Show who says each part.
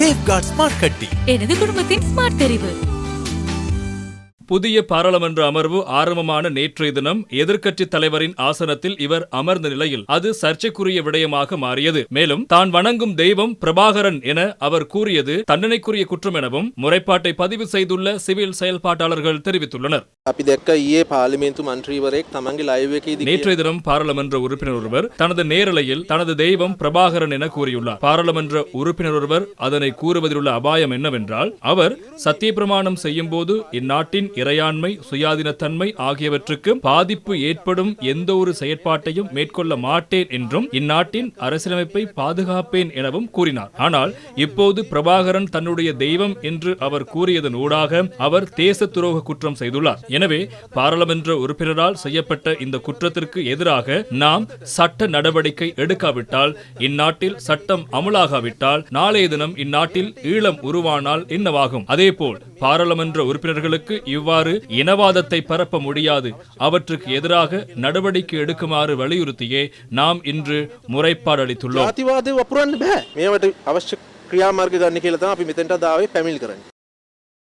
Speaker 1: Safeguard smart கட்டி,
Speaker 2: எனது குடும்பத்தின் ஸ்மார்ட் தெரிவு.
Speaker 3: புதிய பாராளுமன்ற அமர்வு ஆரம்பமான நேற்றைய தினம் எதிர்க்கட்சித் தலைவரின் ஆசனத்தில் இவர் அமர்ந்த நிலையில் அது சர்ச்சைக்குரிய விடயமாக மாறியது. மேலும் தான் வணங்கும் தெய்வம் பிரபாகரன் என அவர் கூறியது தண்டனைக்குரிய குற்றம் எனவும் முறைப்பாட்டை பதிவு செய்துள்ள சிவில் செயல்பாட்டாளர்கள் தெரிவித்துள்ளனர். நேற்றைய தினம் பாராளுமன்ற உறுப்பினர் ஒருவர் தனது நேரலையில் தனது தெய்வம் பிரபாகரன் என கூறியுள்ளார். பாராளுமன்ற உறுப்பினர் ஒருவர் அதனை கூறுவதிலுள்ள அபாயம் என்னவென்றால், அவர் சத்திய பிரமாணம் செய்யும் போது இந்நாட்டின் இறையாண்மை, சுயாதீனத்தன்மை ஆகியவற்றுக்கு பாதிப்பு ஏற்படும் எந்த ஒரு செயற்பாட்டையும் மேற்கொள்ள மாட்டேன் என்றும் இந்நாட்டின் அரசியலமைப்பை பாதுகாப்பேன் எனவும் கூறினார். ஆனால் இப்போது பிரபாகரன் தன்னுடைய தெய்வம் என்று அவர் கூறியதன் ஊடாக அவர் தேச துரோக குற்றம் செய்துள்ளார். எனவே பாராளுமன்ற உறுப்பினரால் செய்யப்பட்ட இந்த குற்றத்திற்கு எதிராக நாம் சட்ட நடவடிக்கை எடுக்காவிட்டால், இந்நாட்டில் சட்டம் அமலாகாவிட்டால், நாளைய தினம் இந்நாட்டில் ஈழம் உருவானால் என்னவாகும்? அதேபோல் பாராளுமன்ற உறுப்பினர்களுக்கு இவ்வாறு இனவாதத்தை பரப்ப முடியாது. அவற்றுக்கு எதிராக நடவடிக்கை எடுக்குமாறு வலியுறுத்தியே நாம் இன்று முறைப்பாடு அளித்துள்ளோம்.